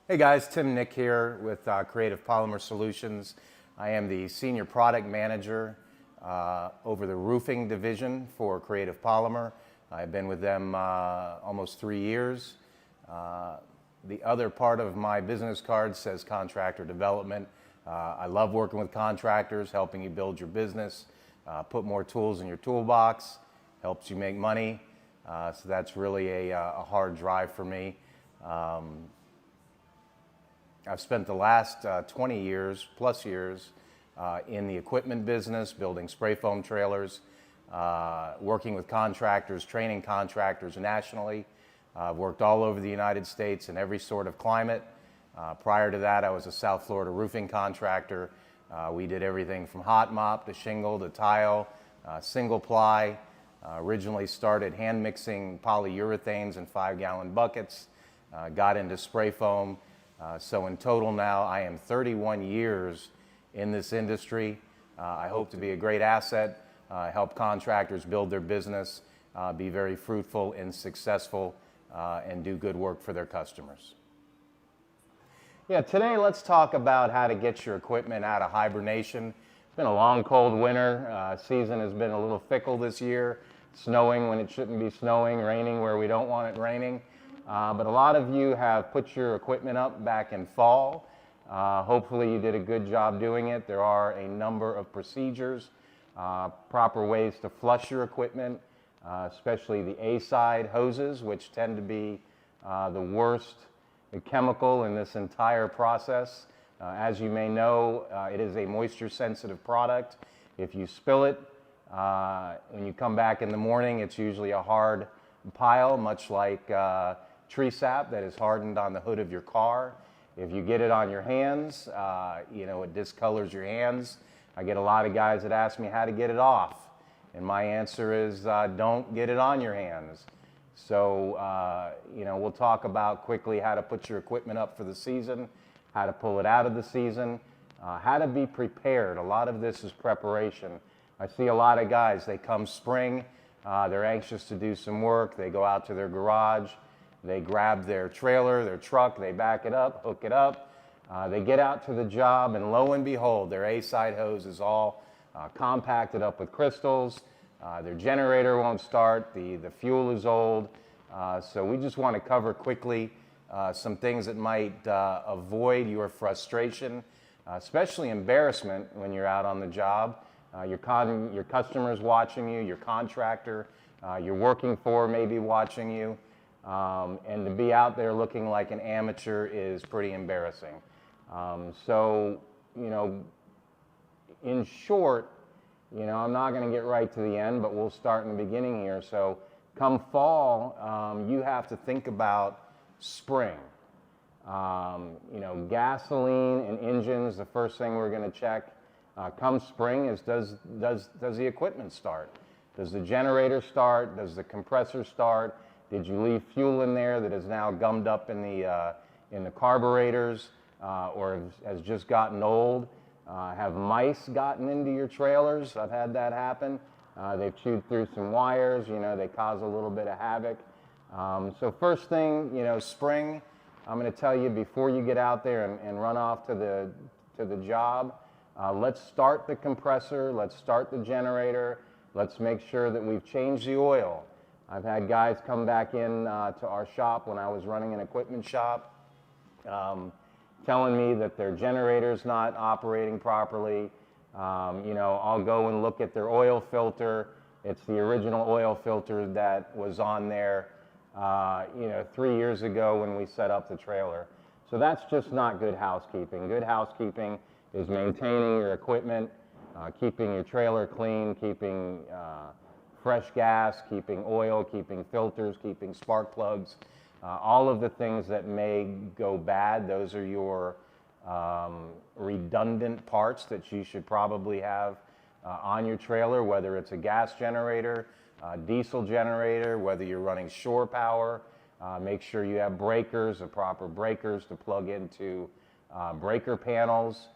Hey guys, Tim Nick here with Creative Polymer Solutions. I am the Senior Product Manager over the roofing division for Creative Polymer. I've been with them almost 3 years. The other part of my business card says contractor development. I love working with contractors, helping you build your business, put more tools in your toolbox, helps you make money. So that's really a hard drive for me. I've spent the last 20 years, plus years, in the equipment business, building spray foam trailers, working with contractors, training contractors nationally. I've worked all over the United States in every sort of climate. Prior to that, I was a South Florida roofing contractor. We did everything from hot mop to shingle to tile, single ply. Originally started hand mixing polyurethanes in 5-gallon buckets, got into spray foam. So in total now, I am 31 years in this industry. I hope to be a great asset, help contractors build their business, be very fruitful and successful, and do good work for their customers. Yeah, today let's talk about how to get your equipment out of hibernation. It's been a long, cold winter. Season has been a little fickle this year. Snowing when it shouldn't be snowing, raining where we don't want it raining. But a lot of you have put your equipment up back in fall. Hopefully you did a good job doing it. There are a number of procedures, proper ways to flush your equipment, especially the A-side hoses, which tend to be the worst chemical in this entire process. As you may know, it is a moisture-sensitive product. If you spill it, when you come back in the morning, it's usually a hard pile, much like tree sap that is hardened on the hood of your car. If you get it on your hands, it discolors your hands. I get a lot of guys that ask me how to get it off. And my answer is don't get it on your hands. So, we'll talk about quickly how to put your equipment up for the season, how to pull it out of the season, how to be prepared. A lot of this is preparation. I see a lot of guys, they come spring, they're anxious to do some work, they go out to their garage, they grab their trailer, their truck, they back it up, hook it up, they get out to the job, and lo and behold, their A-side hose is all compacted up with crystals, their generator won't start, the fuel is old, so we just want to cover quickly some things that might avoid your frustration, especially embarrassment when you're out on the job. Your customer's watching you, your contractor you're working for may be watching you. And to be out there looking like an amateur is pretty embarrassing. So, in short, I'm not going to get right to the end, but we'll start in the beginning here. So come fall, you have to think about spring. Gasoline and engines, the first thing we're going to check come spring is does the equipment start? Does the generator start? Does the compressor start? Did you leave fuel in there that is now gummed up in the carburetors or has just gotten old? Have mice gotten into your trailers? I've had that happen. They've chewed through some wires. They cause a little bit of havoc. So first thing, spring, I'm going to tell you before you get out there and run off to the job, let's start the compressor. Let's start the generator. Let's make sure that we've changed the oil. I've had guys come back in to our shop when I was running an equipment shop, telling me that their generator's not operating properly. I'll go and look at their oil filter. It's the original oil filter that was on there, 3 years ago when we set up the trailer. So that's just not good housekeeping. Good housekeeping is maintaining your equipment, keeping your trailer clean, keeping fresh gas, keeping oil, keeping filters, keeping spark plugs, all of the things that may go bad. Those are your redundant parts that you should probably have on your trailer, whether it's a gas generator, diesel generator, whether you're running shore power. Make sure you have breakers, the proper breakers to plug into breaker panels.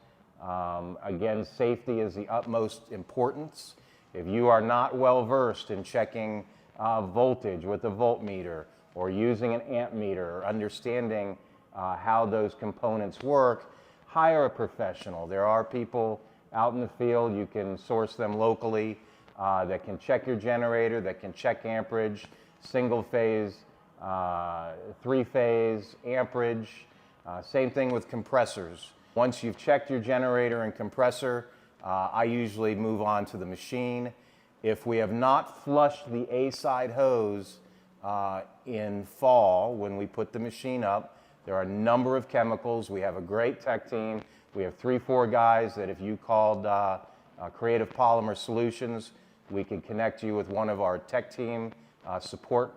Again, safety is the utmost importance. If you are not well versed in checking voltage with a voltmeter or using an amp meter or understanding how those components work, hire a professional. There are people out in the field, you can source them locally, that can check your generator, that can check amperage, single phase, three phase, amperage. Same thing with compressors. Once you've checked your generator and compressor, I usually move on to the machine. If we have not flushed the A-side hose in fall when we put the machine up, there are a number of chemicals. We have a great tech team. We have 3-4 guys that if you called Creative Polymer Solutions, we could connect you with one of our tech team support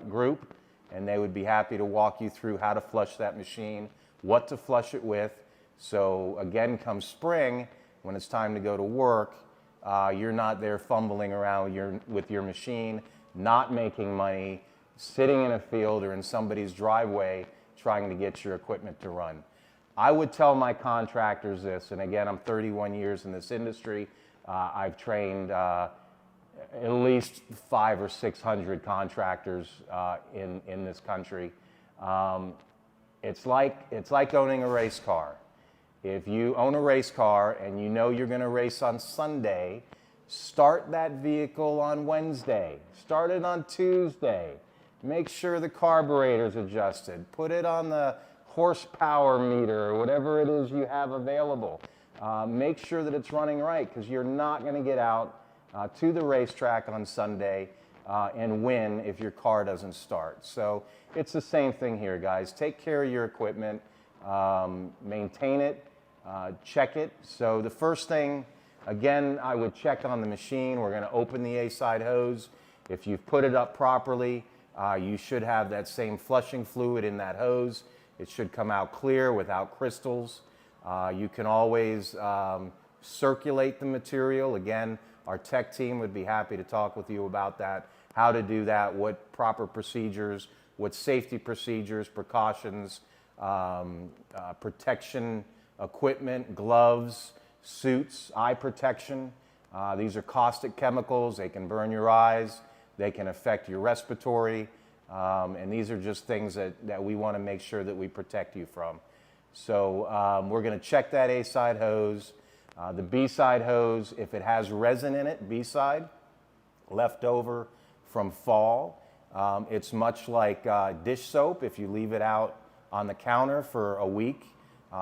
group, and they would be happy to walk you through how to flush that machine, what to flush it with. So again, come spring, when it's time to go to work, you're not there fumbling around with your machine, not making money, sitting in a field or in somebody's driveway trying to get your equipment to run. I would tell my contractors this, and again, I'm 31 years in this industry. I've trained at least 500 or 600 contractors in this country. It's like owning a race car. If you own a race car and you know you're going to race on Sunday, start that vehicle on Wednesday. Start it on Tuesday. Make sure the carburetor's adjusted. Put it on the horsepower meter or whatever it is you have available. Make sure that it's running right, because you're not going to get out to the racetrack on Sunday and win if your car doesn't start. So it's the same thing here, guys. Take care of your equipment, maintain it, check it. So the first thing, again, I would check on the machine. We're going to open the A-side hose. If you've put it up properly, you should have that same flushing fluid in that hose. It should come out clear without crystals. You can always circulate the material. Again, our tech team would be happy to talk with you about that, how to do that, what proper procedures, what safety procedures, precautions, protection equipment, gloves, suits, eye protection. These are caustic chemicals. They can burn your eyes. They can affect your respiratory. And these are just things that we want to make sure that we protect you from. So we're going to check that A-side hose. The B-side hose, if it has resin in it, B-side, left over from fall, it's much like dish soap. If you leave it out on the counter for a week,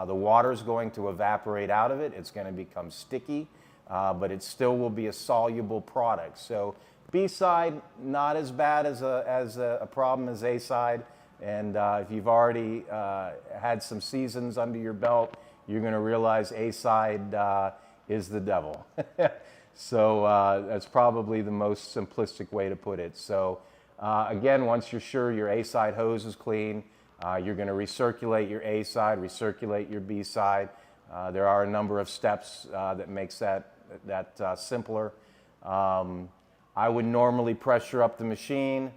the water's going to evaporate out of it. It's going to become sticky, but it still will be a soluble product. So B-side, not as bad as a problem as A-side. And if you've already had some seasons under your belt, you're going to realize A-side is the devil. So that's probably the most simplistic way to put it. So again, once you're sure your A-side hose is clean, you're going to recirculate your A-side, recirculate your B-side. There are a number of steps that makes that simpler. I would normally pressure up the machine,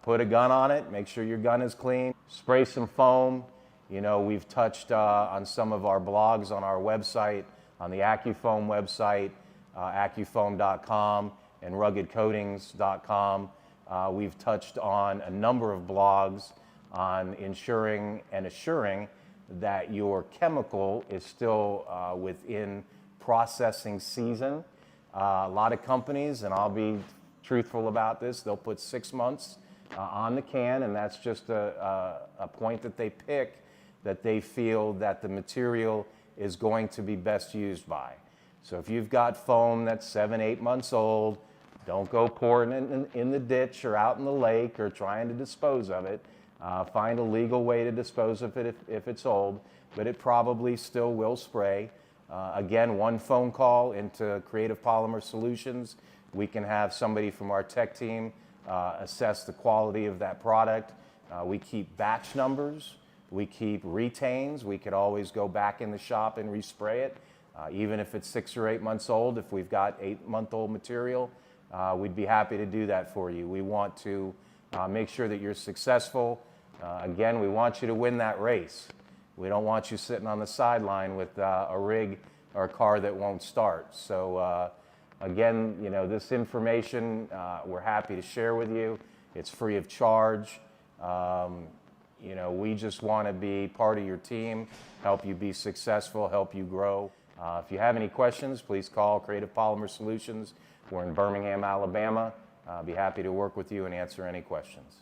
put a gun on it, make sure your gun is clean, spray some foam. You know, we've touched on some of our blogs on our website, on the AccuFoam website, accufoam.com and ruggedcoatings.com. We've touched on a number of blogs on ensuring and assuring that your chemical is still within processing season. A lot of companies, and I'll be truthful about this, they'll put 6 months on the can, and that's just a point that they pick that they feel that the material is going to be best used by. So if you've got foam that's 7, 8 months old, don't go pouring it in the ditch or out in the lake or trying to dispose of it. Find a legal way to dispose of it if it's old, but it probably still will spray. Again, one phone call into Creative Polymer Solutions, we can have somebody from our tech team assess the quality of that product. We keep batch numbers, we keep retains. We could always go back in the shop and respray it. Even if it's 6 or 8 months old, if we've got 8-month-old material, we'd be happy to do that for you. We want to make sure that you're successful. Again, we want you to win that race. We don't want you sitting on the sideline with a rig or a car that won't start. So again, you know, this information we're happy to share with you. It's free of charge. You know, we just want to be part of your team, help you be successful, help you grow. If you have any questions, please call Creative Polymer Solutions. We're in Birmingham, Alabama. I'll be happy to work with you and answer any questions.